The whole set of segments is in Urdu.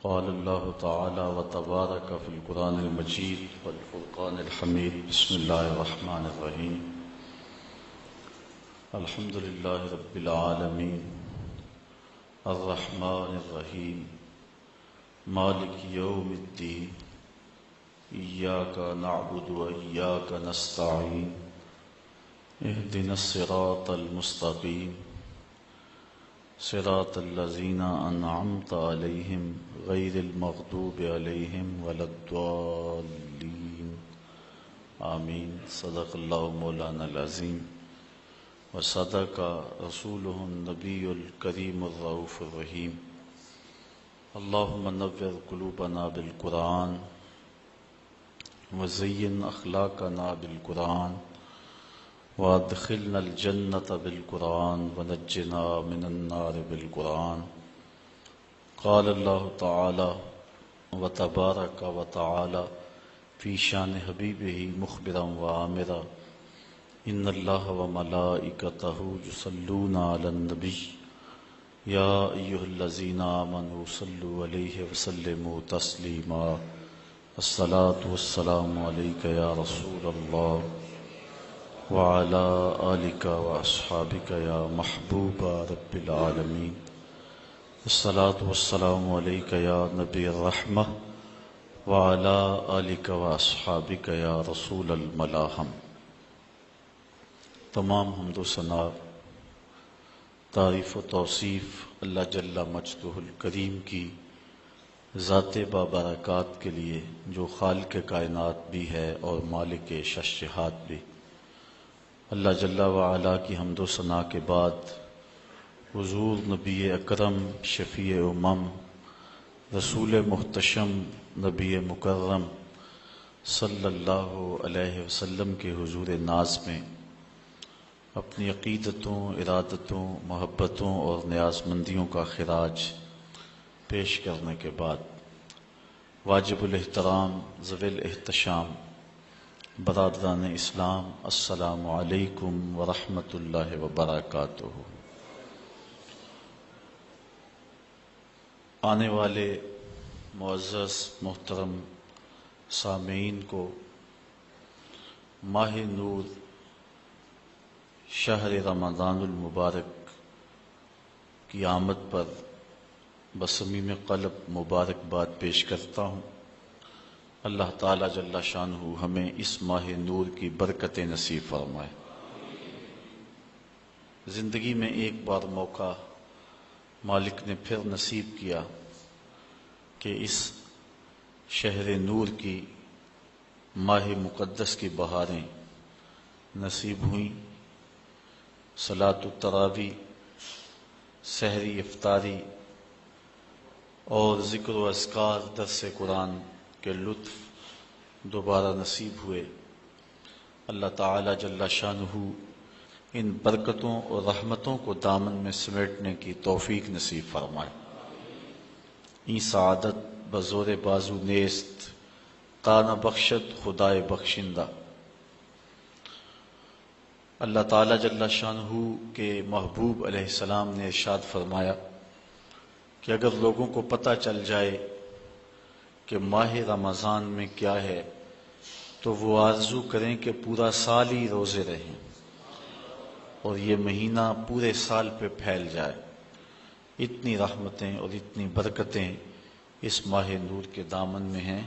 قال الله تعالى وتبارك في القرآن المجيد والفرقان الحميد. بسم الله الرحمن الرحيم. الحمد لله رب العالمين الرحمن الرحيم مالك يوم الدين إياك نعبد وإياك نستعين اهدنا الصراط المستقيم صراط الذين أنعمت عليهم غير المغضوب عليهم ولا الضالين آمين. صدق الله مولانا العظيم وصدق رسوله النبي الكريم الرؤوف الرحيم. اللهم نور قلوبنا بالقرآن وزين أخلاقنا بالقرآن وادخلنا الجنة بالقرآن ونجنا من النار بالقرآن. قال الله تعالى وتبارك وتعالى في شان حبيبه مخبرا وآمرا إن الله وملائكته يصلون على النبي يا أيها الذين آمنوا صلوا عليه وسلموا تسليما. الصلاة والسلام عليك يا رسول الله وعلى آلك وأصحابك يا محبوب رب العالمين. الصلاة والسلام عليك يا نبي الرحمة وعلى آلك وأصحابك يا رسول الملاحم. تمام حمد و ثنا تعریف و توصیف اللہ جل مجدہ الکریم کی ذات بابرکات کے لیے جو خالق کائنات بھی ہے اور مالک شش جہات بھی. اللہ جل وعلا کی حمد و ثنا کے بعد حضور نبی اکرم شفیع امم رسول محتشم نبی مکرم صلی اللہ علیہ وسلم کے حضور ناز میں اپنی عقیدتوں، ارادتوں، محبتوں اور نیاز مندیوں کا خراج پیش کرنے کے بعد واجب الاحترام ذوی الاحتشام برادران اسلام، السلام علیکم ورحمۃ اللہ وبرکاتہ. آنے والے معزز محترم سامعین کو ماہ نور شہر رمضان المبارک کی آمد پر بصمیم قلب مبارکباد پیش کرتا ہوں. اللہ تعالیٰ جل شانہ ہمیں اس ماہ نور کی برکتیں نصیب فرمائے. زندگی میں ایک بار موقع مالک نے پھر نصیب کیا کہ اس شہر نور کی ماہ مقدس کی بہاریں نصیب ہوئیں. صلاۃ التراویح، سحری افطاری اور ذکر و اذکار، درس قرآن کے لطف دوبارہ نصیب ہوئے. اللہ تعالی جل شانہ ان برکتوں اور رحمتوں کو دامن میں سمیٹنے کی توفیق نصیب فرمائے. این سعادت بزور بازو نیست تا نہ بخشد خدائے بخشندہ. اللہ تعالی جل شانہ کے محبوب علیہ السلام نے ارشاد فرمایا کہ اگر لوگوں کو پتہ چل جائے کہ ماہ رمضان میں کیا ہے تو وہ آرزو کریں کہ پورا سال ہی روزے رہیں اور یہ مہینہ پورے سال پہ پھیل جائے. اتنی رحمتیں اور اتنی برکتیں اس ماہ نور کے دامن میں ہیں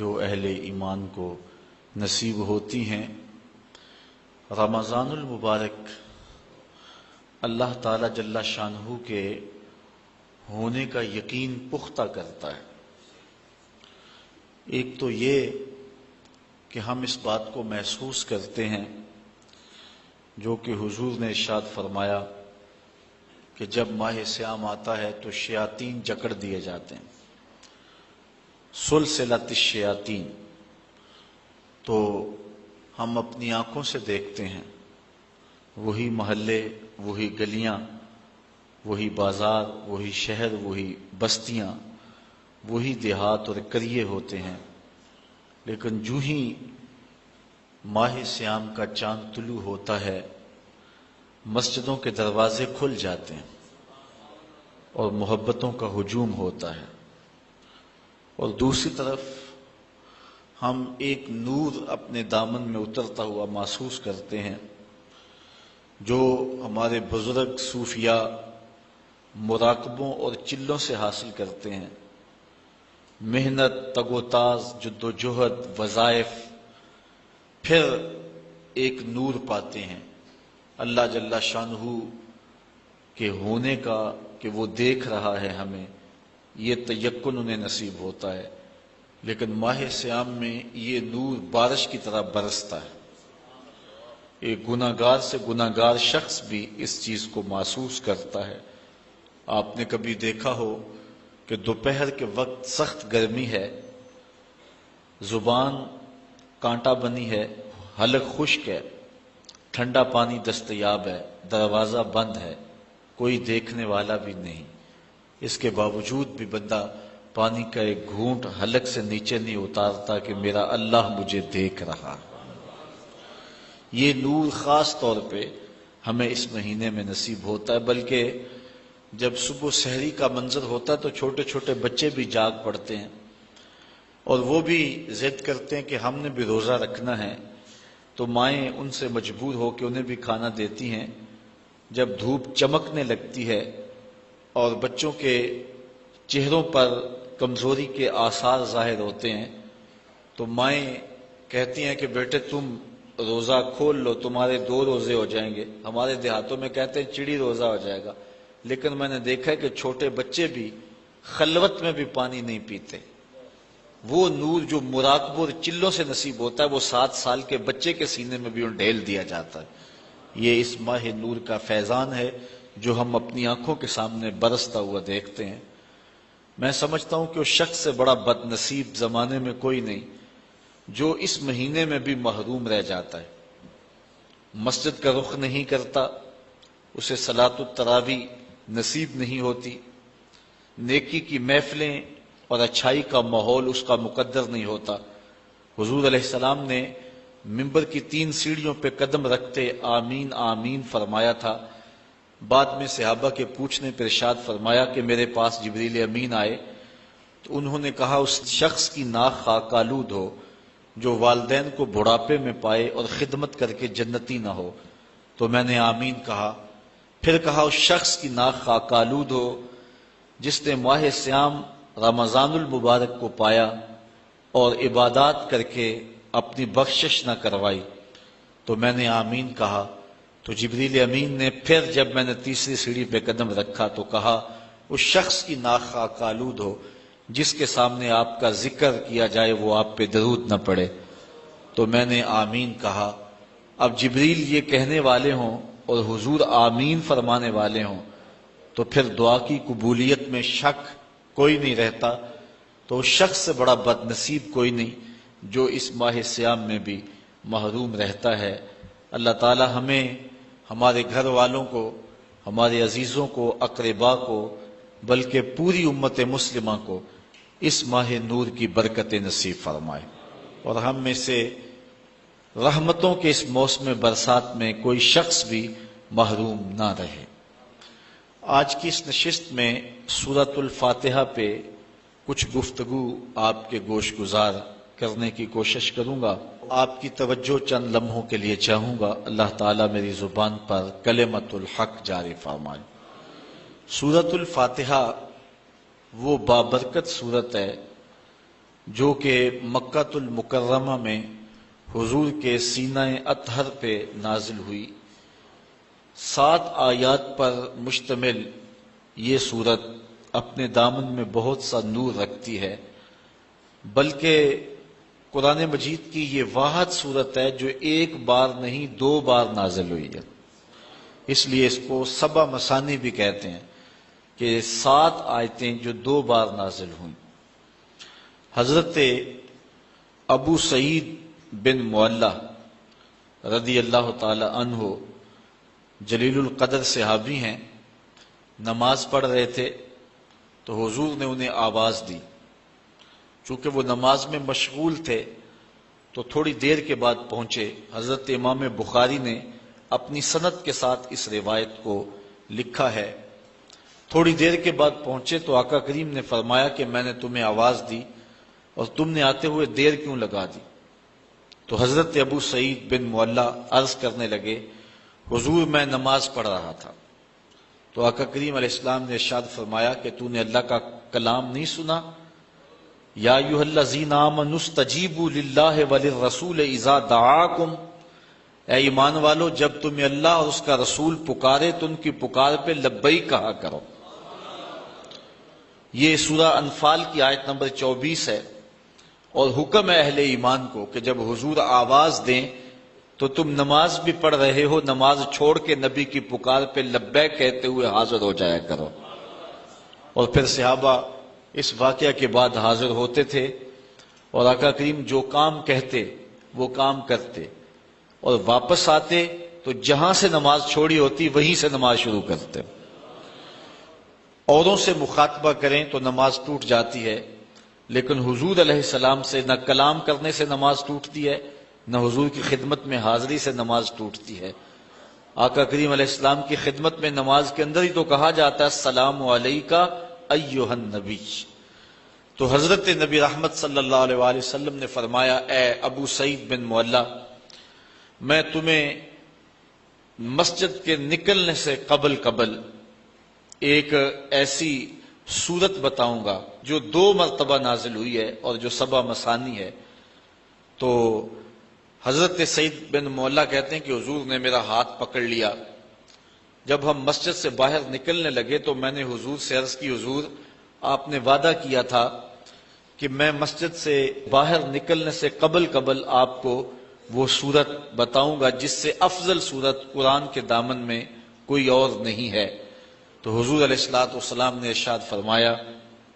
جو اہل ایمان کو نصیب ہوتی ہیں. رمضان المبارک اللہ تعالی جل شانہ کے ہونے کا یقین پختہ کرتا ہے. ایک تو یہ کہ ہم اس بات کو محسوس کرتے ہیں جو کہ حضور نے ارشاد فرمایا کہ جب ماہ صیام آتا ہے تو شیاطین جکڑ دیے جاتے ہیں. سلسلۃ الشیاطین. تو ہم اپنی آنکھوں سے دیکھتے ہیں وہی محلے، وہی گلیاں، وہی بازار، وہی شہر، وہی بستیاں، وہی دیہات اور قریے ہوتے ہیں. لیکن جو ہی ماہ صیام کا چاند طلوع ہوتا ہے مسجدوں کے دروازے کھل جاتے ہیں اور محبتوں کا ہجوم ہوتا ہے. اور دوسری طرف ہم ایک نور اپنے دامن میں اترتا ہوا محسوس کرتے ہیں جو ہمارے بزرگ صوفیاء مراقبوں اور چلوں سے حاصل کرتے ہیں، محنت، تگ و تاز، جد و جہد، وظائف، پھر ایک نور پاتے ہیں اللہ جل شانہ کے ہونے کا، کہ وہ دیکھ رہا ہے ہمیں، یہ تیقن انہیں نصیب ہوتا ہے۔ لیکن ماہ صیام میں یہ نور بارش کی طرح برستا ہے۔ ایک گناہگار سے گناہگار شخص بھی اس چیز کو محسوس کرتا ہے۔ آپ نے کبھی دیکھا ہو کہ دوپہر کے وقت سخت گرمی ہے، زبان کانٹا بنی ہے، حلق خشک ہے، ٹھنڈا پانی دستیاب ہے، دروازہ بند ہے، کوئی دیکھنے والا بھی نہیں، اس کے باوجود بھی بندہ پانی کا ایک گھونٹ حلق سے نیچے نہیں اتارتا کہ میرا اللہ مجھے دیکھ رہا۔ یہ نور خاص طور پہ ہمیں اس مہینے میں نصیب ہوتا ہے، بلکہ جب صبح سحری کا منظر ہوتا ہے تو چھوٹے چھوٹے بچے بھی جاگ پڑتے ہیں اور وہ بھی ضد کرتے ہیں کہ ہم نے بھی روزہ رکھنا ہے، تو مائیں ان سے مجبور ہو کے انہیں بھی کھانا دیتی ہیں۔ جب دھوپ چمکنے لگتی ہے اور بچوں کے چہروں پر کمزوری کے آثار ظاہر ہوتے ہیں تو مائیں کہتی ہیں کہ بیٹے تم روزہ کھول لو، تمہارے 2 روزے ہو جائیں گے۔ ہمارے دیہاتوں میں کہتے ہیں چڑی روزہ ہو جائے گا، لیکن میں نے دیکھا ہے کہ چھوٹے بچے بھی خلوت میں بھی پانی نہیں پیتے۔ وہ نور جو مراقبوں اور چلوں سے نصیب ہوتا ہے وہ 7 سال کے بچے کے سینے میں بھی ڈھیل دیا جاتا ہے۔ یہ اس ماہ نور کا فیضان ہے جو ہم اپنی آنکھوں کے سامنے برستا ہوا دیکھتے ہیں۔ میں سمجھتا ہوں کہ اس شخص سے بڑا بد نصیب زمانے میں کوئی نہیں جو اس مہینے میں بھی محروم رہ جاتا ہے، مسجد کا رخ نہیں کرتا، اسے صلاۃ التراویح نصیب نہیں ہوتی، نیکی کی محفلیں اور اچھائی کا ماحول اس کا مقدر نہیں ہوتا۔ حضور علیہ السلام نے ممبر کی 3 سیڑھیوں پہ قدم رکھتے آمین آمین فرمایا تھا۔ بعد میں صحابہ کے پوچھنے پر ارشاد فرمایا کہ میرے پاس جبریل امین آئے تو انہوں نے کہا اس شخص کی ناک خاک آلود ہو جو والدین کو بڑھاپے میں پائے اور خدمت کر کے جنتی نہ ہو، تو میں نے آمین کہا۔ پھر کہا اس شخص کی ناک خاک آلود ہو جس نے ماہ صیام رمضان المبارک کو پایا اور عبادات کر کے اپنی بخشش نہ کروائی، تو میں نے آمین کہا۔ تو جبریل امین نے پھر جب میں نے 3ری سیڑھی پہ قدم رکھا تو کہا اس شخص کی ناک خاک آلود ہو جس کے سامنے آپ کا ذکر کیا جائے وہ آپ پہ درود نہ پڑے، تو میں نے آمین کہا۔ اب جبریل یہ کہنے والے ہوں اور حضور آمین فرمانے والے ہوں تو پھر دعا کی قبولیت میں شک کوئی نہیں رہتا، تو اس شخص سے بڑا بد نصیب کوئی نہیں جو اس ماہ صیام میں بھی محروم رہتا ہے۔ اللہ تعالی ہمیں، ہمارے گھر والوں کو، ہمارے عزیزوں کو، اقربا کو، بلکہ پوری امت مسلمہ کو اس ماہ نور کی برکت نصیب فرمائے اور ہم میں سے رحمتوں کے اس موسم برسات میں کوئی شخص بھی محروم نہ رہے۔ آج کی اس نشست میں سورۃ الفاتحہ پہ کچھ گفتگو آپ کے گوش گزار کرنے کی کوشش کروں گا۔ آپ کی توجہ چند لمحوں کے لیے چاہوں گا، اللہ تعالیٰ میری زبان پر کلمۃ الحق جاری فرمائے۔ سورۃ الفاتحہ وہ بابرکت سورت ہے جو کہ مکہ المکرمہ میں حضور کے سینہ اطہر پہ نازل ہوئی۔ 7 آیات پر مشتمل یہ سورت اپنے دامن میں بہت سا نور رکھتی ہے، بلکہ قرآن مجید کی یہ واحد سورت ہے جو 1 بار نہیں 2 بار نازل ہوئی ہے، اس لیے اس کو 7 مثانی بھی کہتے ہیں کہ 7 آیتیں جو 2 بار نازل ہوئیں۔ حضرت ابو سعید بن معلہ رضی اللہ تعالی عنہ جلیل القدر صحابی ہیں، نماز پڑھ رہے تھے تو حضور نے انہیں آواز دی۔ چونکہ وہ نماز میں مشغول تھے تو تھوڑی دیر کے بعد پہنچے۔ حضرت امام بخاری نے اپنی سند کے ساتھ اس روایت کو لکھا ہے۔ تھوڑی دیر کے بعد پہنچے تو آقا کریم نے فرمایا کہ میں نے تمہیں آواز دی اور تم نے آتے ہوئے دیر کیوں لگا دی؟ تو حضرت ابو سعید بن معلّہ عرض کرنے لگے حضور میں نماز پڑھ رہا تھا تو آقا کریم علیہ السلام نے ارشاد فرمایا کہ تو نے اللہ کا کلام نہیں سنا؟ یا ایھا الذین آمنوا استجیبوا للہ وللرسول اذا دعاکم، اے ایمان والو جب تمہیں اللہ اور اس کا رسول پکارے تو ان کی پکار پہ لبیک کہا کرو۔ یہ سورہ انفال کی آیت نمبر 24 ہے، اور حکم ہے اہل ایمان کو کہ جب حضور آواز دیں تو تم نماز بھی پڑھ رہے ہو، نماز چھوڑ کے نبی کی پکار پہ لبیک کہتے ہوئے حاضر ہو جایا کرو۔ اور پھر صحابہ اس واقعہ کے بعد حاضر ہوتے تھے اور آقا کریم جو کام کہتے وہ کام کرتے، اور واپس آتے تو جہاں سے نماز چھوڑی ہوتی وہیں سے نماز شروع کرتے۔ اوروں سے مخاطبہ کریں تو نماز ٹوٹ جاتی ہے، لیکن حضور علیہ السلام سے نہ کلام کرنے سے نماز ٹوٹتی ہے، نہ حضور کی خدمت میں حاضری سے نماز ٹوٹتی ہے۔ آقا کریم علیہ السلام کی خدمت میں نماز کے اندر ہی تو کہا جاتا ہے السلام علیکہ ایھا النبی۔ تو حضرت نبی رحمت صلی اللہ علیہ وآلہ وسلم نے فرمایا اے ابو سعید بن معلّہ، میں تمہیں مسجد کے نکلنے سے قبل ایک ایسی سورت بتاؤں گا جو 2 مرتبہ نازل ہوئی ہے اور جو 7 مثانی ہے۔ تو حضرت سعید بن معلّہ کہتے ہیں کہ حضور نے میرا ہاتھ پکڑ لیا، جب ہم مسجد سے باہر نکلنے لگے تو میں نے حضور سے عرض کی حضور آپ نے وعدہ کیا تھا کہ میں مسجد سے باہر نکلنے سے قبل آپ کو وہ سورت بتاؤں گا جس سے افضل سورت قرآن کے دامن میں کوئی اور نہیں ہے۔ تو حضور علیہ الصلوۃ والسلام نے ارشاد فرمایا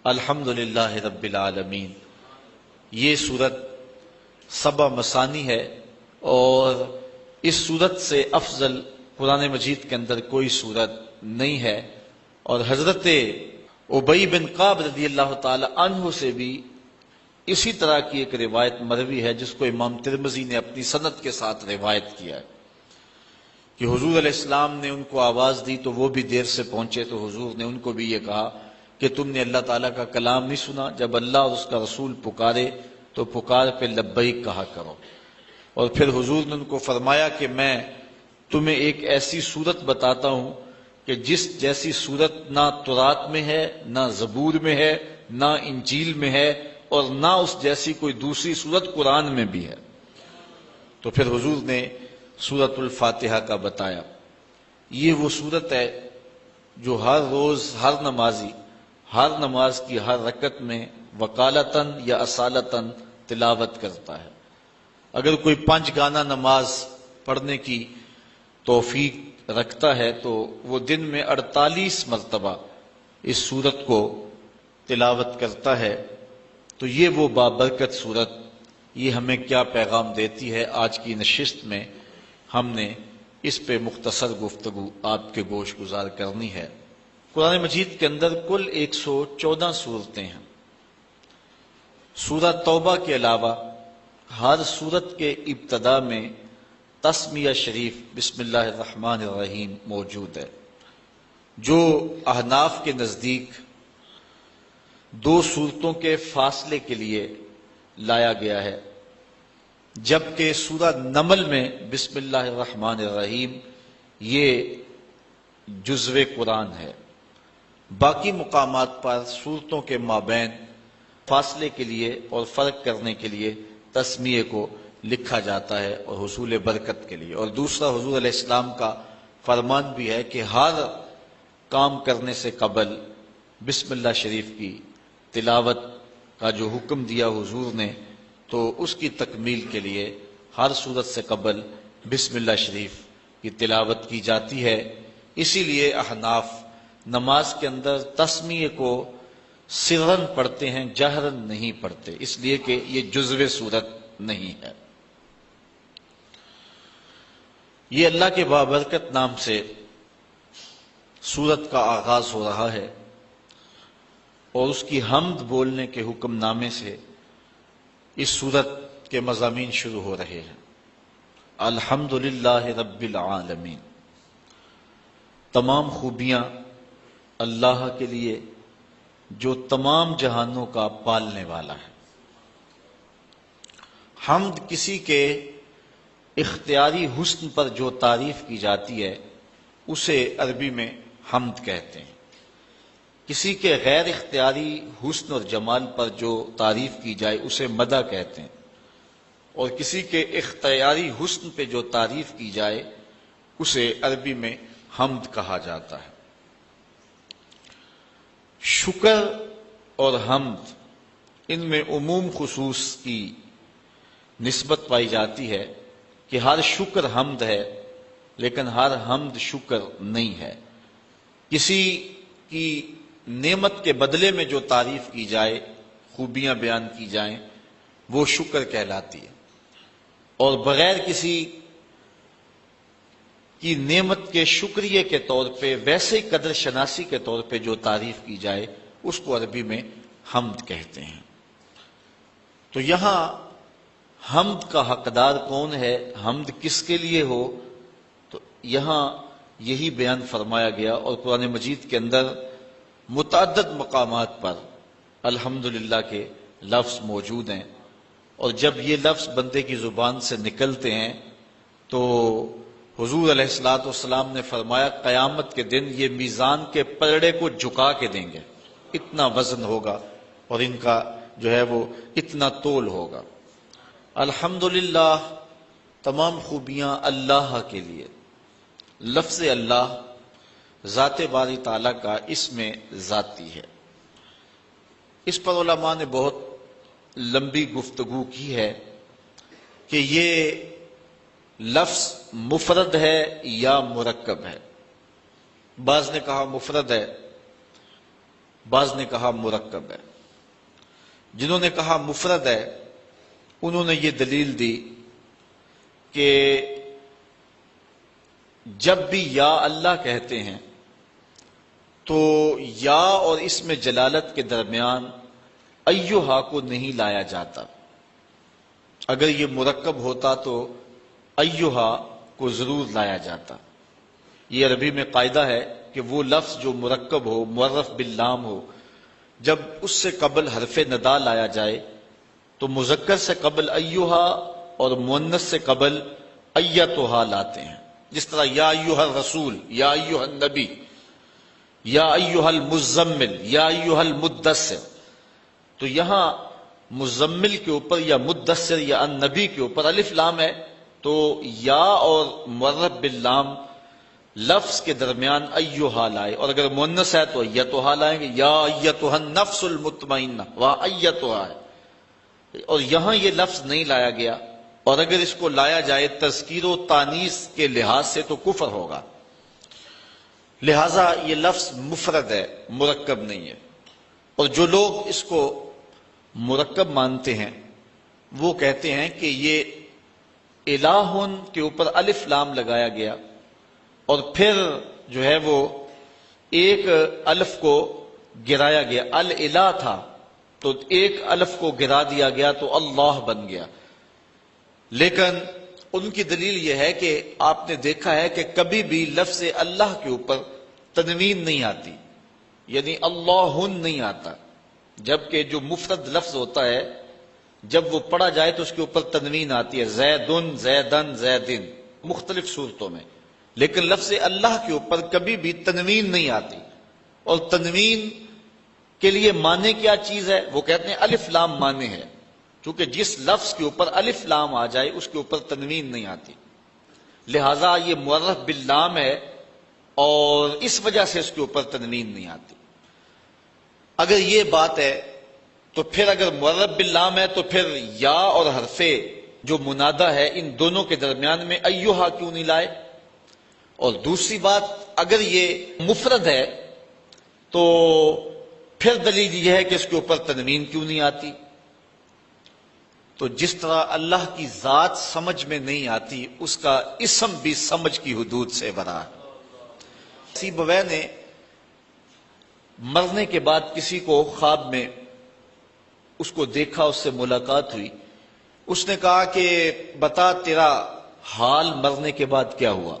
الحمدللہ رب العالمین۔ یہ سورت 7 مثانی ہے، اور اس سورت سے افضل قرآن مجید کے اندر کوئی سورت نہیں ہے۔ اور حضرت ابی بن کعب رضی اللہ تعالی عنہ سے بھی اسی طرح کی ایک روایت مروی ہے جس کو امام ترمذی نے اپنی سند کے ساتھ روایت کیا ہے کہ حضور علیہ السلام نے ان کو آواز دی تو وہ بھی دیر سے پہنچے، تو حضور نے ان کو بھی یہ کہا کہ تم نے اللہ تعالیٰ کا کلام نہیں سنا؟ جب اللہ اور اس کا رسول پکارے تو پکار پہ لبیک کہا کرو۔ اور پھر حضور نے ان کو فرمایا کہ میں تمہیں ایک ایسی صورت بتاتا ہوں کہ جس جیسی صورت نہ تورات میں ہے، نہ زبور میں ہے، نہ انجیل میں ہے، اور نہ اس جیسی کوئی دوسری صورت قرآن میں بھی ہے۔ تو پھر حضور نے سورۃ الفاتحہ کا بتایا۔ یہ وہ صورت ہے جو ہر روز ہر نمازی ہر نماز کی ہر رکعت میں وقالتاً یا اصالتاً تلاوت کرتا ہے۔ اگر کوئی 5 گانا نماز پڑھنے کی توفیق رکھتا ہے تو وہ دن میں 48 مرتبہ اس سورت کو تلاوت کرتا ہے۔ تو یہ وہ بابرکت سورت، یہ ہمیں کیا پیغام دیتی ہے؟ آج کی نشست میں ہم نے اس پہ مختصر گفتگو آپ کے گوش گزار کرنی ہے۔ قرآن مجید کے اندر کل 114 صورتیں ہیں۔ سورہ توبہ کے علاوہ ہر سورت کے ابتدا میں تسمیہ شریف بسم اللہ الرحمن الرحیم موجود ہے، جو احناف کے نزدیک 2 سورتوں کے فاصلے کے لیے لایا گیا ہے، جبکہ سورہ نمل میں بسم اللہ الرحمن الرحیم یہ جزو قرآن ہے۔ باقی مقامات پر سورتوں کے مابین فاصلے کے لیے اور فرق کرنے کے لیے تسمیہ کو لکھا جاتا ہے اور حصول برکت کے لیے۔ اور دوسرا حضور علیہ السلام کا فرمان بھی ہے کہ ہر کام کرنے سے قبل بسم اللہ شریف کی تلاوت کا جو حکم دیا حضور نے، تو اس کی تکمیل کے لیے ہر صورت سے قبل بسم اللہ شریف کی تلاوت کی جاتی ہے۔ اسی لیے احناف نماز کے اندر تسمیہ کو سرن پڑھتے ہیں، جہرن نہیں پڑھتے، اس لیے کہ یہ جزو صورت نہیں ہے۔ یہ اللہ کے بابرکت نام سے سورت کا آغاز ہو رہا ہے، اور اس کی حمد بولنے کے حکم نامے سے اس سورت کے مضامین شروع ہو رہے ہیں۔ الحمدللہ رب العالمین، تمام خوبیاں اللہ کے لیے جو تمام جہانوں کا پالنے والا ہے۔ حمد کسی کے اختیاری حسن پر جو تعریف کی جاتی ہے اسے عربی میں حمد کہتے ہیں۔ کسی کے غیر اختیاری حسن اور جمال پر جو تعریف کی جائے اسے مدح کہتے ہیں، اور کسی کے اختیاری حسن پہ جو تعریف کی جائے اسے عربی میں حمد کہا جاتا ہے۔ شکر اور حمد ان میں عموم خصوص کی نسبت پائی جاتی ہے کہ ہر شکر حمد ہے لیکن ہر حمد شکر نہیں ہے۔ کسی کی نعمت کے بدلے میں جو تعریف کی جائے، خوبیاں بیان کی جائیں، وہ شکر کہلاتی ہے، اور بغیر کسی کی نعمت کے شکریہ کے طور پہ ویسے قدر شناسی کے طور پہ جو تعریف کی جائے اس کو عربی میں حمد کہتے ہیں۔ تو یہاں حمد کا حقدار کون ہے، حمد کس کے لیے ہو، تو یہاں یہی بیان فرمایا گیا، اور قرآن مجید کے اندر متعدد مقامات پر الحمدللہ کے لفظ موجود ہیں، اور جب یہ لفظ بندے کی زبان سے نکلتے ہیں تو حضور علیہ الصلوۃ والسلام نے فرمایا قیامت کے دن یہ میزان کے پلڑے کو جھکا کے دیں گے، اتنا وزن ہوگا اور ان کا جو ہے وہ اتنا تول ہوگا۔ الحمدللہ تمام خوبیاں اللہ کے لیے۔ لفظ اللہ ذات باری تعالیٰ کا اس میں ذاتی ہے۔ اس پر علماء نے بہت لمبی گفتگو کی ہے کہ یہ لفظ مفرد ہے یا مرکب ہے۔ بعض نے کہا مفرد ہے، بعض نے کہا مرکب ہے۔ جنہوں نے کہا مفرد ہے انہوں نے یہ دلیل دی کہ جب بھی یا اللہ کہتے ہیں تو یا اور اس میں جلالت کے درمیان ایہا کو نہیں لایا جاتا۔ اگر یہ مرکب ہوتا تو ایہا کو ضرور لایا جاتا۔ یہ عربی میں قاعدہ ہے کہ وہ لفظ جو مرکب ہو، معرف باللام ہو، جب اس سے قبل حرف ندا لایا جائے تو مذکر سے قبل ایہا اور مؤنث سے قبل ایتھا لاتے ہیں۔ جس طرح یا ایہا الرسول، یا ایہا النبی، یا ایہا المزمل، یا ایہا المدثر، تو یہاں مزمل کے اوپر یا مدثر یا النبی کے اوپر الف لام ہے، تو یا اور معرف باللام لفظ کے درمیان ایہا لائے، اور اگر مؤنث ہے تو ایتھا لائیں گے، یا ایتھا النفس المطمئنہ، وہاں ایتھا ہے، اور یہاں یہ لفظ نہیں لایا گیا، اور اگر اس کو لایا جائے تذکیر و تانیث کے لحاظ سے تو کفر ہوگا، لہذا یہ لفظ مفرد ہے، مرکب نہیں ہے۔ اور جو لوگ اس کو مرکب مانتے ہیں وہ کہتے ہیں کہ یہ الہ کے اوپر الف لام لگایا گیا اور پھر جو ہے وہ ایک الف کو گرایا گیا، الہ تھا تو ایک الف کو گرا دیا گیا تو اللہ بن گیا۔ لیکن ان کی دلیل یہ ہے کہ آپ نے دیکھا ہے کہ کبھی بھی لفظ اللہ کے اوپر تنوین نہیں آتی، یعنی اللہ نہیں آتا، جبکہ جو مفرد لفظ ہوتا ہے جب وہ پڑھا جائے تو اس کے اوپر تنوین آتی ہے، زیدن، زیدن، زیدن، مختلف صورتوں میں، لیکن لفظ اللہ کے اوپر کبھی بھی تنوین نہیں آتی۔ اور تنوین کے لیے معنی کیا چیز ہے؟ وہ کہتے ہیں الف لام معنی ہے، کیونکہ جس لفظ کے اوپر الف لام آ جائے اس کے اوپر تنوین نہیں آتی، لہذا یہ معرف باللام ہے اور اس وجہ سے اس کے اوپر تنوین نہیں آتی۔ اگر یہ بات ہے تو پھر اگر معرف باللام ہے تو پھر یا اور حرف جو منادہ ہے ان دونوں کے درمیان میں ایہا کیوں نہیں لائے؟ اور دوسری بات، اگر یہ مفرد ہے تو پھر دلیل یہ ہے کہ اس کے اوپر تنوین کیوں نہیں آتی؟ تو جس طرح اللہ کی ذات سمجھ میں نہیں آتی اس کا اسم بھی سمجھ کی حدود سے برا ہے۔ سیبویہ نے مرنے کے بعد کسی کو خواب میں اس کو دیکھا، اس سے ملاقات ہوئی، اس نے کہا کہ بتا تیرا حال مرنے کے بعد کیا ہوا؟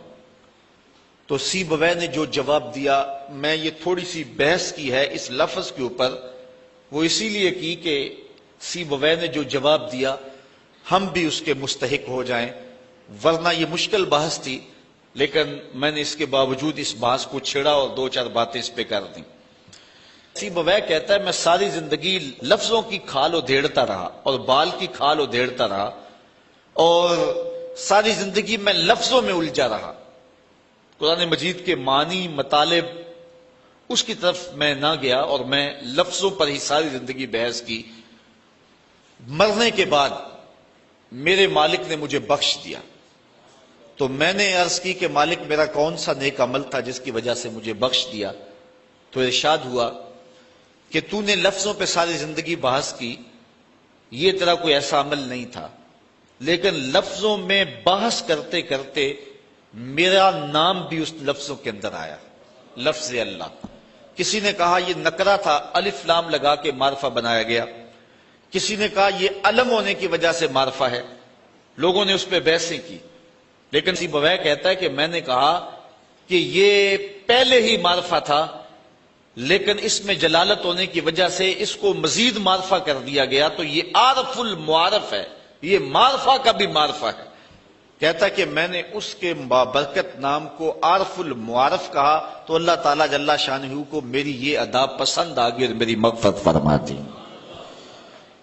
تو سیبویہ نے جو جواب دیا، میں یہ تھوڑی سی بحث کی ہے اس لفظ کے اوپر، وہ اسی لیے کی کہ سیبویہ نے جو جواب دیا ہم بھی اس کے مستحق ہو جائیں، ورنہ یہ مشکل بحث تھی، لیکن میں نے اس کے باوجود اس بحث کو چھیڑا اور دو چار باتیں اس پہ کر دیں۔ سیبویہ کہتا ہے میں ساری زندگی لفظوں کی کھال ادھیڑتا رہا اور بال کی کھال ادھیڑتا رہا، اور ساری زندگی میں لفظوں میں الجھا رہا، قرآن مجید کے معنی مطالب اس کی طرف میں نہ گیا، اور میں لفظوں پر ہی ساری زندگی بحث کی۔ مرنے کے بعد میرے مالک نے مجھے بخش دیا، تو میں نے عرض کی کہ مالک میرا کون سا نیک عمل تھا جس کی وجہ سے مجھے بخش دیا؟ تو ارشاد ہوا کہ تو نے لفظوں پہ ساری زندگی بحث کی، یہ تیرا کوئی ایسا عمل نہیں تھا، لیکن لفظوں میں بحث کرتے کرتے میرا نام بھی اس لفظوں کے اندر آیا، لفظ اللہ۔ کسی نے کہا یہ نکرہ تھا، الف لام لگا کے معرفہ بنایا گیا، کسی نے کہا یہ علم ہونے کی وجہ سے معرفہ ہے، لوگوں نے اس پہ بحثیں کی، لیکن سیبویہ کہتا ہے کہ میں نے کہا کہ یہ پہلے ہی معرفہ تھا، لیکن اس میں جلالت ہونے کی وجہ سے اس کو مزید معرفہ کر دیا گیا، تو یہ عارف المعارف ہے، یہ معرفہ کا بھی معرفہ ہے۔ کہتا کہ میں نے اس کے بابرکت نام کو عارف المعارف کہا، تو اللہ تعالیٰ جل شانہ کو میری یہ ادا پسند آ گئی اور میری مغفرت فرما دی۔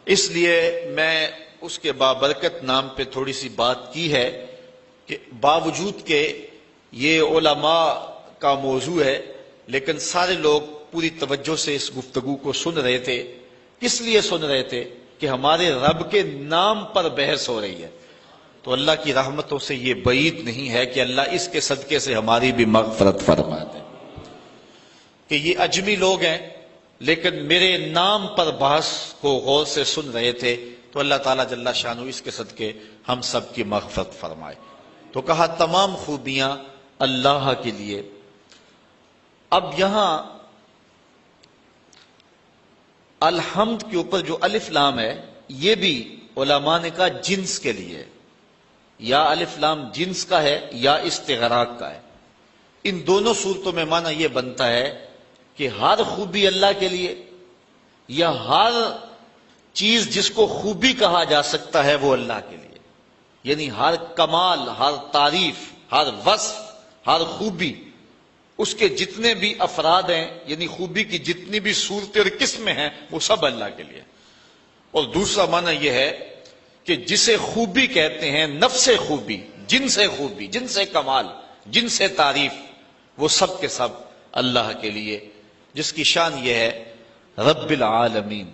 اس لیے میں اس کے بابرکت نام پہ تھوڑی سی بات کی ہے کہ باوجود کہ یہ علماء کا موضوع ہے، لیکن سارے لوگ پوری توجہ سے اس گفتگو کو سن رہے تھے۔ کس لیے سن رہے تھے؟ کہ ہمارے رب کے نام پر بحث ہو رہی ہے، تو اللہ کی رحمتوں سے یہ بعید نہیں ہے کہ اللہ اس کے صدقے سے ہماری بھی مغفرت فرما دے کہ یہ اجمی لوگ ہیں، لیکن میرے نام پر بحث کو غور سے سن رہے تھے، تو اللہ تعالیٰ جل شانہ اس کے صدقے ہم سب کی مغفرت فرمائے۔ تو کہا تمام خوبیاں اللہ کے لیے۔ اب یہاں الحمد کے اوپر جو الف لام ہے، یہ بھی علماء نے کہا جنس کے لیے، یا الف لام جنس کا ہے یا استغراق کا ہے۔ ان دونوں صورتوں میں معنی یہ بنتا ہے کہ ہر خوبی اللہ کے لیے، یا ہر چیز جس کو خوبی کہا جا سکتا ہے وہ اللہ کے لیے، یعنی ہر کمال، ہر تعریف، ہر وصف، ہر خوبی، اس کے جتنے بھی افراد ہیں، یعنی خوبی کی جتنی بھی صورتیں اور قسمیں ہیں، وہ سب اللہ کے لیے۔ اور دوسرا معنی یہ ہے کہ جسے خوبی کہتے ہیں، نفس خوبی، جنس خوبی، جنس کمال، جنس تعریف، وہ سب کے سب اللہ کے لیے، جس کی شان یہ ہے رب العالمین،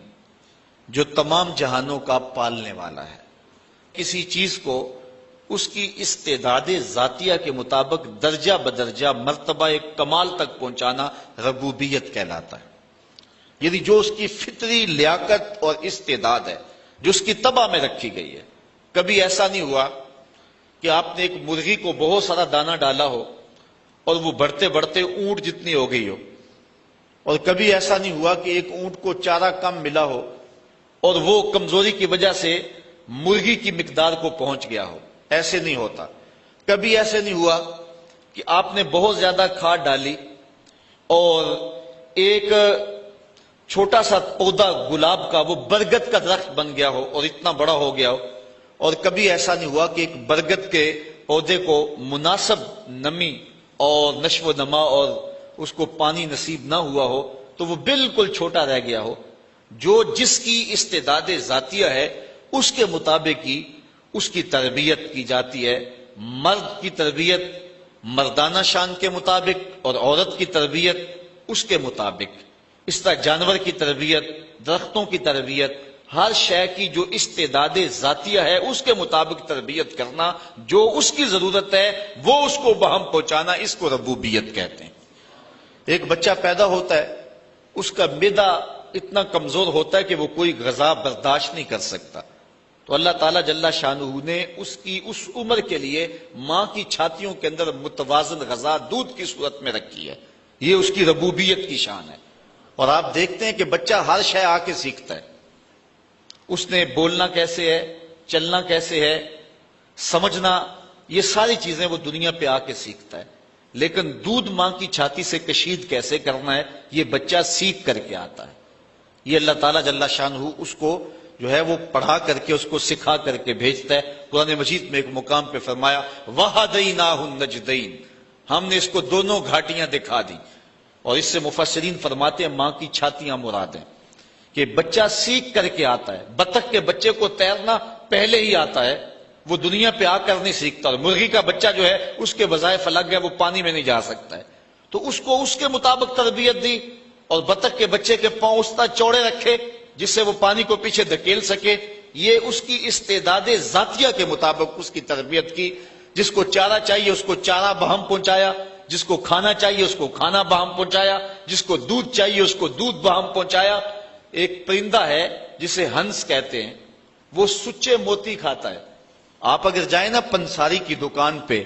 جو تمام جہانوں کا پالنے والا ہے۔ کسی چیز کو اس کی استعداد ذاتیہ کے مطابق درجہ بدرجہ مرتبہ کمال تک پہنچانا ربوبیت کہلاتا ہے، یعنی جو اس کی فطری لیاقت اور استعداد ہے، جو اس کی طبع میں رکھی گئی ہے۔ کبھی ایسا نہیں ہوا کہ آپ نے ایک مرغی کو بہت سارا دانہ ڈالا ہو اور وہ بڑھتے بڑھتے اونٹ جتنی ہو گئی ہو، اور کبھی ایسا نہیں ہوا کہ ایک اونٹ کو چارہ کم ملا ہو اور وہ کمزوری کی وجہ سے مرغی کی مقدار کو پہنچ گیا ہو، ایسے نہیں ہوتا۔ کبھی ایسے نہیں ہوا کہ آپ نے بہت زیادہ کھاد ڈالی اور ایک چھوٹا سا پودا گلاب کا وہ برگد کا درخت بن گیا ہو اور اتنا بڑا ہو گیا ہو، اور کبھی ایسا نہیں ہوا کہ ایک برگد کے پودے کو مناسب نمی اور نشو و نما اور اس کو پانی نصیب نہ ہوا ہو تو وہ بالکل چھوٹا رہ گیا ہو۔ جو جس کی استعداد ذاتیہ ہے اس کے مطابق ہی اس کی تربیت کی جاتی ہے۔ مرد کی تربیت مردانہ شان کے مطابق اور عورت کی تربیت اس کے مطابق، اس طرح جانور کی تربیت، درختوں کی تربیت، ہر شے کی جو استعداد ذاتیہ ہے اس کے مطابق تربیت کرنا، جو اس کی ضرورت ہے وہ اس کو بہم پہنچانا، اس کو ربوبیت کہتے ہیں۔ ایک بچہ پیدا ہوتا ہے، اس کا معدہ اتنا کمزور ہوتا ہے کہ وہ کوئی غذا برداشت نہیں کر سکتا، تو اللہ تعالیٰ جل شانہ نے اس کی اس عمر کے لیے ماں کی چھاتیوں کے اندر متوازن غذا دودھ کی صورت میں رکھی ہے۔ یہ اس کی ربوبیت کی شان ہے۔ اور آپ دیکھتے ہیں کہ بچہ ہر شے آ کے سیکھتا ہے، اس نے بولنا کیسے ہے، چلنا کیسے ہے، سمجھنا، یہ ساری چیزیں وہ دنیا پہ آ کے سیکھتا ہے، لیکن دودھ ماں کی چھاتی سے کشید کیسے کرنا ہے یہ بچہ سیکھ کر کے آتا ہے۔ یہ اللہ تعالیٰ جل شانہ اس کو جو ہے وہ پڑھا کر کے اس کو سکھا کر کے بھیجتا ہے۔ قرآن مجید میں ایک مقام پہ فرمایا وَهَدَيْنَاهُ النَّجْدَيْنِ، ہم نے اس کو دونوں گھاٹیاں دکھا دی۔ اور اس سے مفسرین فرماتے ہیں ماں کی چھاتیاں مراد ہیں کہ بچہ سیکھ کر کے آتا ہے۔ بطخ کے بچے کو تیرنا پہلے ہی آتا ہے، وہ دنیا پہ آ کر نہیں سیکھتا۔ اور مرغی کا بچہ جو ہے اس کے وظائف الگ ہے، وہ پانی میں نہیں جا سکتا ہے، تو اس کو اس کے مطابق تربیت دی۔ اور بطخ کے بچے کے پاؤں اس طرح چوڑے رکھے جس سے وہ پانی کو پیچھے دھکیل سکے، یہ اس کی استعداد ذاتیہ کے مطابق اس کی تربیت کی۔ جس کو چارہ چاہیے اس کو چارہ بہم پہنچایا، جس کو کھانا چاہیے اس کو کھانا بہم پہنچایا، جس کو دودھ چاہیے اس کو دودھ بہم پہنچایا۔ ایک پرندہ ہے جسے ہنس کہتے ہیں، وہ سچے موتی کھاتا ہے۔ آپ اگر جائیں نا پنساری کی دکان پہ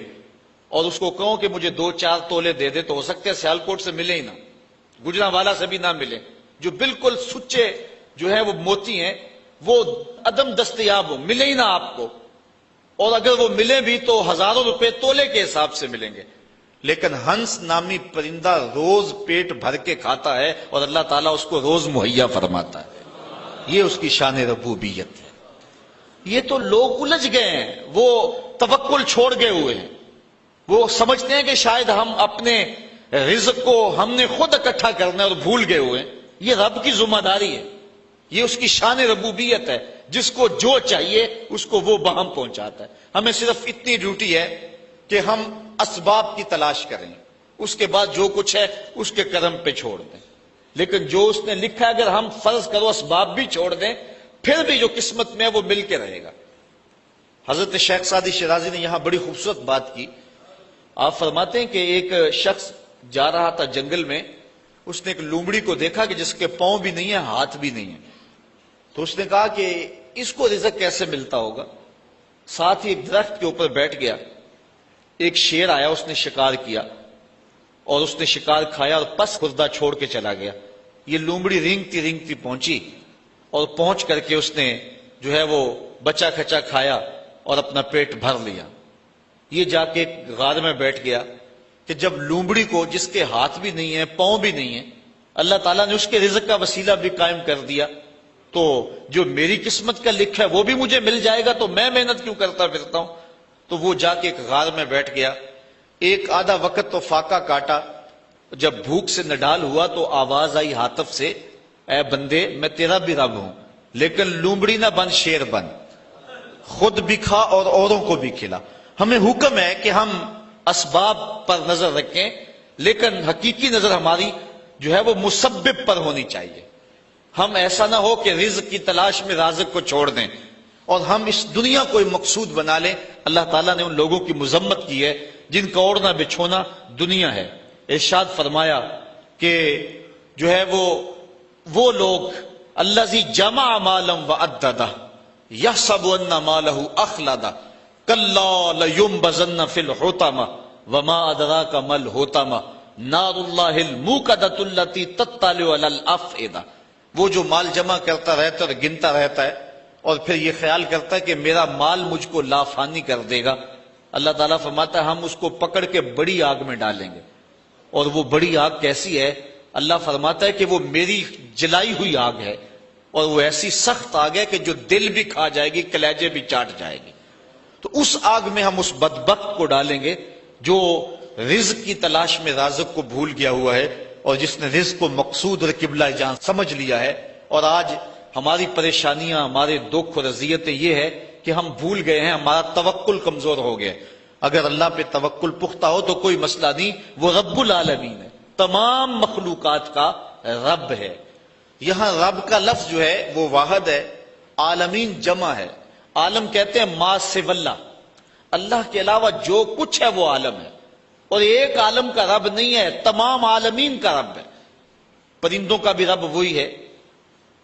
اور اس کو کہو کہ مجھے 2-4 تولے دے دے، تو ہو سکتا ہے سیالکوٹ سے ملے ہی نہ، گجرانوالا سے بھی نہ ملے۔ جو بالکل سچے جو ہے وہ موتی ہیں وہ عدم دستیاب ہو، ملے ہی نہ آپ کو، اور اگر وہ ملے بھی تو ہزاروں روپے تولے کے حساب سے ملیں گے۔ لیکن ہنس نامی پرندہ روز پیٹ بھر کے کھاتا ہے اور اللہ تعالیٰ اس کو روز مہیا فرماتا ہے۔ یہ اس کی شان ربوبیت ہے۔ یہ تو لوگ الجھ گئے ہیں، وہ توکل چھوڑ گئے ہوئے ہیں، وہ سمجھتے ہیں کہ شاید ہم اپنے رزق کو ہم نے خود اکٹھا کرنا ہے اور بھول گئے ہوئے ہیں۔ یہ رب کی ذمہ داری ہے، یہ اس کی شان ربوبیت ہے، جس کو جو چاہیے اس کو وہ بہم پہنچاتا ہے۔ ہمیں صرف اتنی ڈیوٹی ہے کہ ہم اسباب کی تلاش کریں، اس کے بعد جو کچھ ہے اس کے کرم پہ چھوڑ دیں۔ لیکن جو اس نے لکھا ہے اگر ہم فرض کرو اسباب بھی چھوڑ دیں پھر بھی جو قسمت میں ہے وہ مل کے رہے گا۔ حضرت شیخ سعدی شیرازی نے یہاں بڑی خوبصورت بات کی۔ آپ فرماتے ہیں کہ ایک شخص جا رہا تھا جنگل میں، اس نے ایک لومڑی کو دیکھا کہ جس کے پاؤں بھی نہیں ہے ہاتھ بھی نہیں ہے، تو اس نے کہا کہ اس کو رزق کیسے ملتا ہوگا۔ ساتھ ہی ایک درخت کے اوپر بیٹھ گیا، ایک شیر آیا، اس نے شکار کیا اور اس نے شکار کھایا اور پس خوردہ چھوڑ کے چلا گیا۔ یہ لومڑی رینگتی رینگتی پہنچی اور پہنچ کر کے اس نے جو ہے وہ بچا کھچا کھایا اور اپنا پیٹ بھر لیا۔ یہ جا کے ایک غار میں بیٹھ گیا کہ جب لومڑی کو جس کے ہاتھ بھی نہیں ہے پاؤں بھی نہیں ہے اللہ تعالیٰ نے اس کے رزق کا وسیلہ بھی قائم کر دیا، تو جو میری قسمت کا لکھا ہے وہ بھی مجھے مل جائے گا تو میں محنت کیوں کرتا پھرتا ہوں۔ تو وہ جا کے ایک غار میں بیٹھ گیا، ایک آدھا وقت تو فاقہ کاٹا، جب بھوک سے نڈال ہوا تو آواز آئی ہاتف سے، اے بندے میں تیرا بھی رب ہوں، لیکن لومڑی نہ بن شیر بن، خود بھی کھا اور اوروں کو بھی کھلا۔ ہمیں حکم ہے کہ ہم اسباب پر نظر رکھیں، لیکن حقیقی نظر ہماری جو ہے وہ مسبب پر ہونی چاہیے۔ ہم ایسا نہ ہو کہ رزق کی تلاش میں رازق کو چھوڑ دیں اور ہم اس دنیا کو مقصود بنا لیں۔ اللہ تعالیٰ نے ان لوگوں کی مذمت کی ہے جن کا اوڑھنا بچھونا دنیا ہے۔ ارشاد فرمایا کہ جو ہے وہ لوگ الذی جمع مالا وعددہ یحسب ان مالہ اخلدہ کلا لینبذن فی الحطمہ وما ادراک ما الحطمہ نار اللہ الموقدۃ التی تطلع علی الافئدہ۔ وہ جو مال جمع کرتا رہتا ہے اور گنتا رہتا ہے اور پھر یہ خیال کرتا ہے کہ میرا مال مجھ کو لافانی کر دے گا، اللہ تعالیٰ فرماتا ہے ہم اس کو پکڑ کے بڑی آگ میں ڈالیں گے۔ اور وہ بڑی آگ کیسی ہے؟ اللہ فرماتا ہے کہ وہ میری جلائی ہوئی آگ ہے، اور وہ ایسی سخت آگ ہے کہ جو دل بھی کھا جائے گی، کلیجے بھی چاٹ جائے گی۔ تو اس آگ میں ہم اس بدبخت کو ڈالیں گے جو رزق کی تلاش میں رازق کو بھول گیا ہوا ہے، اور جس نے رزق کو مقصود اور قبلہ جان سمجھ لیا ہے۔ اور آج ہماری پریشانیاں، ہمارے دکھ اور اذیتیں یہ ہے کہ ہم بھول گئے ہیں، ہمارا توکل کمزور ہو گیا۔ اگر اللہ پہ توکل پختہ ہو تو کوئی مسئلہ نہیں، وہ رب العالمین ہے، تمام مخلوقات کا رب ہے۔ یہاں رب کا لفظ جو ہے وہ واحد ہے، عالمین جمع ہے۔ عالم کہتے ہیں ما سوی اللہ، اللہ کے علاوہ جو کچھ ہے وہ عالم ہے، اور ایک عالم کا رب نہیں ہے، تمام عالمین کا رب ہے۔ پرندوں کا بھی رب وہی ہے،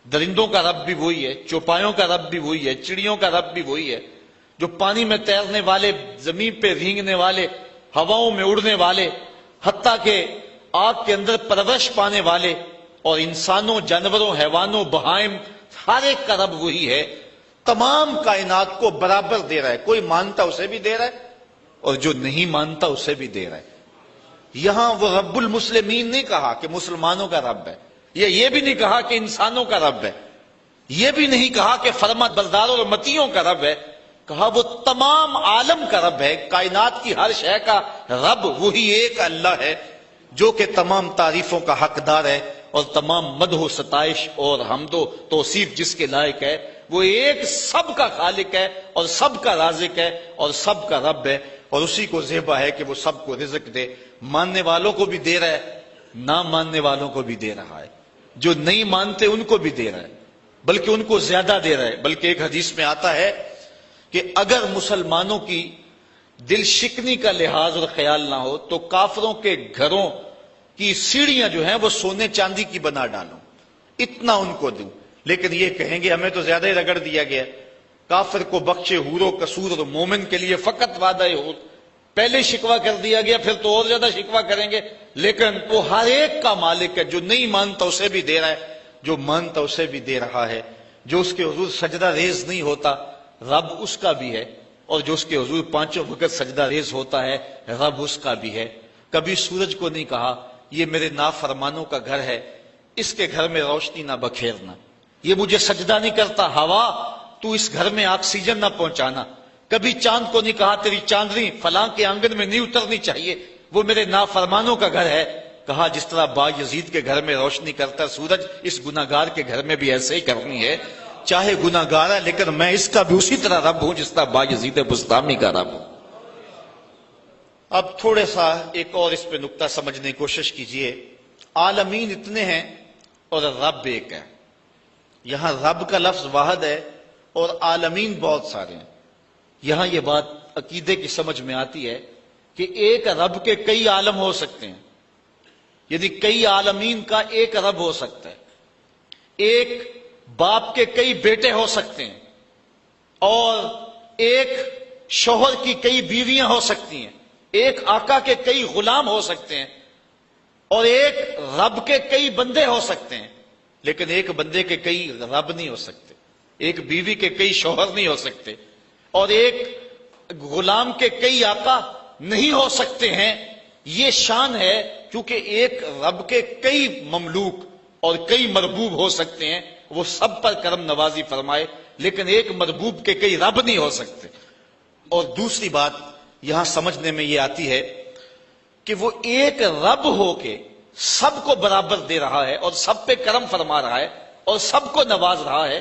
درندوں کا رب بھی وہی ہے، چوپایوں کا رب بھی وہی ہے، چڑیوں کا رب بھی وہی ہے، جو پانی میں تیرنے والے، زمین پہ رینگنے والے، ہواؤں میں اڑنے والے، حتیٰ کہ آگ کے اندر پرورش پانے والے، اور انسانوں، جانوروں، حیوانوں، بہائم، ہر ایک کا رب وہی ہے۔ تمام کائنات کو برابر دے رہا ہے، کوئی مانتا اسے بھی دے رہا ہے اور جو نہیں مانتا اسے بھی دے رہا ہے۔ یہاں وہ رب المسلمین نہیں کہا کہ مسلمانوں کا رب ہے، یہ بھی نہیں کہا کہ انسانوں کا رب ہے۔ یہ بھی نہیں کہا کہ فرما برداروں اور متیوں کا رب ہے، کہا وہ تمام عالم کا رب ہے، کائنات کی ہر شے کا رب وہی ایک اللہ ہے جو کہ تمام تعریفوں کا حقدار ہے اور تمام مدح و ستائش اور حمد و توصیف جس کے لائق ہے، وہ ایک سب کا خالق ہے اور سب کا رازق ہے اور سب کا رب ہے، اور اسی کو زیبا ہے کہ وہ سب کو رزق دے، ماننے والوں کو بھی دے رہا ہے، نہ ماننے والوں کو بھی دے رہا ہے، جو نہیں مانتے ان کو بھی دے رہا ہے، بلکہ ان کو زیادہ دے رہا ہے۔ بلکہ ایک حدیث میں آتا ہے کہ اگر مسلمانوں کی دل شکنی کا لحاظ اور خیال نہ ہو تو کافروں کے گھروں کی سیڑھیاں جو ہیں وہ سونے چاندی کی بنا ڈالوں، اتنا ان کو دوں، لیکن یہ کہیں گے ہمیں تو زیادہ ہی رگڑ دیا گیا، کافر کو بخشے حور و قصور اور مومن کے لیے فقط وعدہ حور، پہلے شکوہ کر دیا گیا پھر تو اور زیادہ شکوہ کریں گے، لیکن وہ ہر ایک کا مالک ہے، جو نہیں مانتا اسے بھی دے رہا ہے، جو مانتا اسے بھی دے رہا ہے، جو اس کے حضور سجدہ ریز نہیں ہوتا رب اس کا بھی ہے، اور جو اس کے حضور پانچوں وقت سجدہ ریز ہوتا ہے رب اس کا بھی ہے۔ کبھی سورج کو نہیں کہا یہ میرے نافرمانوں کا گھر ہے، اس کے گھر میں روشنی نہ بکھیرنا، یہ مجھے سجدہ نہیں کرتا، ہوا تو اس گھر میں آکسیجن نہ پہنچانا۔ کبھی چاند کو نہیں کہا تیری چاندنی فلاں کے آنگن میں نہیں اترنی چاہیے، وہ میرے نافرمانوں کا گھر ہے۔ کہا جس طرح با یزید کے گھر میں روشنی کرتا سورج، اس گناہگار کے گھر میں بھی ایسے ہی کرنی ہے، چاہے گناہگار ہے لیکن میں اس کا بھی اسی طرح رب ہوں جس طرح با یزید بسطامی کا رب ہوں۔ اب تھوڑا سا ایک اور اس پہ نقطہ سمجھنے کی کوشش کیجئے، عالمین اتنے ہیں اور رب ایک ہے، یہاں رب کا لفظ واحد ہے اور عالمین بہت سارے ہیں۔ یہاں یہ بات عقیدے کی سمجھ میں آتی ہے کہ ایک رب کے کئی عالم ہو سکتے ہیں، یعنی کئی عالمین کا ایک رب ہو سکتا ہے، ایک باپ کے کئی بیٹے ہو سکتے ہیں، اور ایک شوہر کی کئی بیویاں ہو سکتی ہیں، ایک آقا کے کئی غلام ہو سکتے ہیں، اور ایک رب کے کئی بندے ہو سکتے ہیں، لیکن ایک بندے کے کئی رب نہیں ہو سکتے، ایک بیوی کے کئی شوہر نہیں ہو سکتے، اور ایک غلام کے کئی آقا نہیں ہو سکتے ہیں۔ یہ شان ہے کیونکہ ایک رب کے کئی مملوک اور کئی مربوب ہو سکتے ہیں، وہ سب پر کرم نوازی فرمائے، لیکن ایک مربوب کے کئی رب نہیں ہو سکتے۔ اور دوسری بات یہاں سمجھنے میں یہ آتی ہے کہ وہ ایک رب ہو کے سب کو برابر دے رہا ہے اور سب پہ کرم فرما رہا ہے اور سب کو نواز رہا ہے،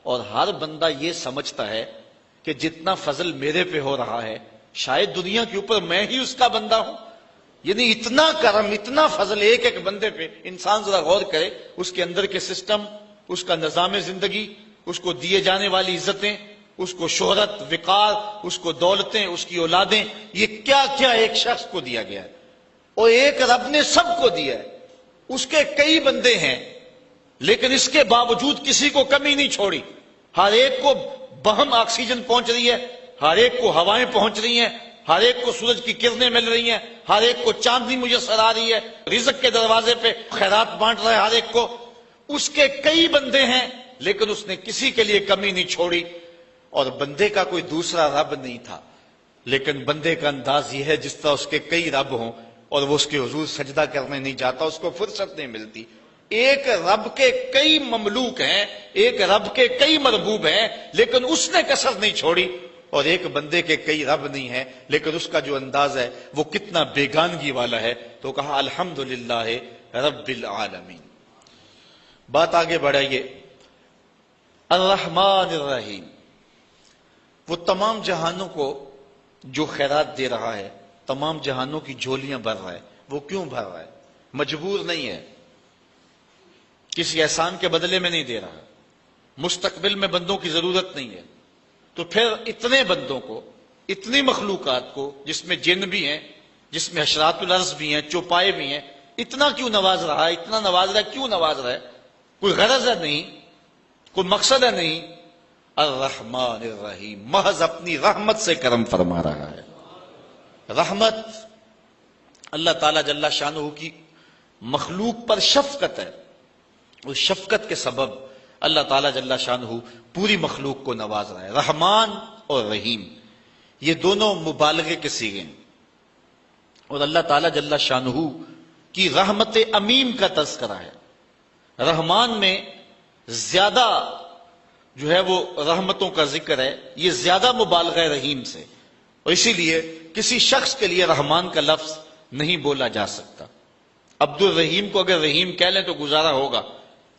اور ہر بندہ یہ سمجھتا ہے کہ جتنا فضل میرے پہ ہو رہا ہے شاید دنیا کے اوپر میں ہی اس کا بندہ ہوں، یعنی اتنا کرم اتنا فضل ایک ایک بندے پہ۔ انسان ذرا غور کرے، اس کے اندر کے سسٹم، اس کا نظام زندگی، اس کو دیے جانے والی عزتیں، اس کو شہرت، وقار، اس کو دولتیں، اس کی اولادیں، یہ کیا کیا ایک شخص کو دیا گیا ہے، اور ایک رب نے سب کو دیا ہے۔ اس کے کئی بندے ہیں لیکن اس کے باوجود کسی کو کمی نہیں چھوڑی، ہر ایک کو بہم آکسیجن پہنچ رہی ہے، ہر ایک کو ہوائیں پہنچ رہی ہیں، ہر ایک کو سورج کی کرنیں مل رہی ہیں، ہر ایک کو چاندنی میسر آ رہی ہے، رزق کے دروازے پہ خیرات بانٹ رہا ہے ہر ایک کو۔ اس کے کئی بندے ہیں لیکن اس نے کسی کے لیے کمی نہیں چھوڑی، اور بندے کا کوئی دوسرا رب نہیں تھا، لیکن بندے کا انداز یہ ہے جس طرح اس کے کئی رب ہوں اور وہ اس کے حضور سجدہ کرنے نہیں جاتا، اس کو فرصت نہیں ملتی۔ ایک رب کے کئی مملوک ہیں، ایک رب کے کئی مربوب ہیں، لیکن اس نے کسر نہیں چھوڑی، اور ایک بندے کے کئی رب نہیں ہیں لیکن اس کا جو انداز ہے وہ کتنا بیگانگی والا ہے۔ تو کہا الحمدللہ رب العالمین۔ بات آگے بڑھائیے، الرحمن الرحیم، وہ تمام جہانوں کو جو خیرات دے رہا ہے، تمام جہانوں کی جھولیاں بھر رہا ہے۔ وہ کیوں بھر رہا ہے؟ مجبور نہیں ہے، کسی احسان کے بدلے میں نہیں دے رہا، مستقبل میں بندوں کی ضرورت نہیں ہے، تو پھر اتنے بندوں کو، اتنی مخلوقات کو جس میں جن بھی ہیں، جس میں حشرات الارض بھی ہیں، چوپائے بھی ہیں، اتنا کیوں نواز رہا ہے؟ اتنا نواز رہا ہے، کیوں نواز رہا ہے؟ کوئی غرض ہے نہیں، کوئی مقصد ہے نہیں۔ الرحمن الرحیم، محض اپنی رحمت سے کرم فرما رہا ہے۔ رحمت اللہ تعالیٰ جل شانہ کی مخلوق پر شفقت ہے، اس شفقت کے سبب اللہ تعالیٰ جل شانہ پوری مخلوق کو نواز رہا ہے۔ رحمان اور رحیم یہ دونوں مبالغے کے صیغے ہیں، اور اللہ تعالیٰ جل شانہ کی رحمت عمیم کا تذکرہ ہے۔ رحمان میں زیادہ جو ہے وہ رحمتوں کا ذکر ہے، یہ زیادہ مبالغہ رحیم سے، اور اسی لیے کسی شخص کے لیے رحمان کا لفظ نہیں بولا جا سکتا۔ عبد الرحیم کو اگر رحیم کہہ لیں تو گزارا ہوگا،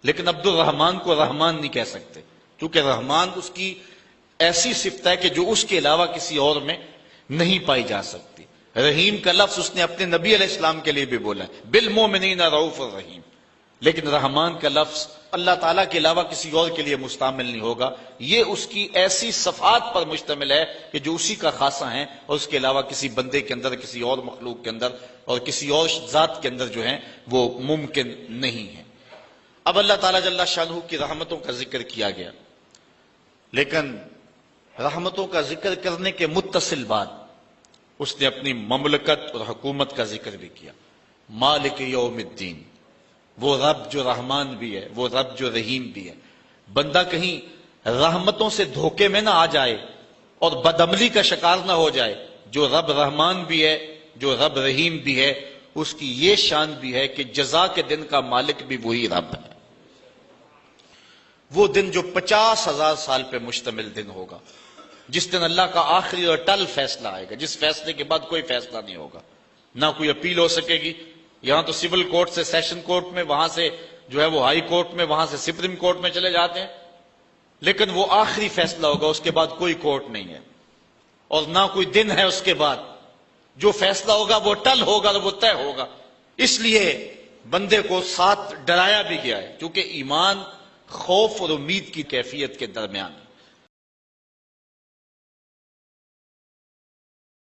لیکن عبد الرحمان کو رحمان نہیں کہہ سکتے، کیونکہ رحمان اس کی ایسی صفت ہے کہ جو اس کے علاوہ کسی اور میں نہیں پائی جا سکتی۔ رحیم کا لفظ اس نے اپنے نبی علیہ السلام کے لیے بھی بولا ہے، بالمومنین رؤوف الرحیم، لیکن رحمان کا لفظ اللہ تعالیٰ کے علاوہ کسی اور کے لیے مستعمل نہیں ہوگا۔ یہ اس کی ایسی صفات پر مشتمل ہے کہ جو اسی کا خاصہ ہیں، اور اس کے علاوہ کسی بندے کے اندر، کسی اور مخلوق کے اندر اور کسی اور ذات کے اندر جو ہیں وہ ممکن نہیں ہے۔ اب اللہ تعالیٰ جل شانہ کی رحمتوں کا ذکر کیا گیا، لیکن رحمتوں کا ذکر کرنے کے متصل بعد اس نے اپنی مملکت اور حکومت کا ذکر بھی کیا۔ مالک یوم الدین، وہ رب جو رحمان بھی ہے، وہ رب جو رحیم بھی ہے۔ بندہ کہیں رحمتوں سے دھوکے میں نہ آ جائے اور بدعملی کا شکار نہ ہو جائے۔ جو رب رحمان بھی ہے، جو رب رحیم بھی ہے، اس کی یہ شان بھی ہے کہ جزا کے دن کا مالک بھی وہی رب ہے۔ وہ دن جو 50,000 سال پہ مشتمل دن ہوگا، جس دن اللہ کا آخری اور ٹل فیصلہ آئے گا، جس فیصلے کے بعد کوئی فیصلہ نہیں ہوگا، نہ کوئی اپیل ہو سکے گی۔ یہاں تو سول کورٹ سے سیشن کورٹ میں، وہاں سے جو ہے وہ ہائی کورٹ میں، وہاں سے سپریم کورٹ میں چلے جاتے ہیں، لیکن وہ آخری فیصلہ ہوگا، اس کے بعد کوئی کورٹ نہیں ہے اور نہ کوئی دن ہے اس کے بعد۔ جو فیصلہ ہوگا وہ ٹل ہوگا، وہ طے ہوگا۔ اس لیے بندے کو ساتھ ڈرایا بھی گیا ہے، کیونکہ ایمان خوف اور امید کی کیفیت کے درمیان ہے۔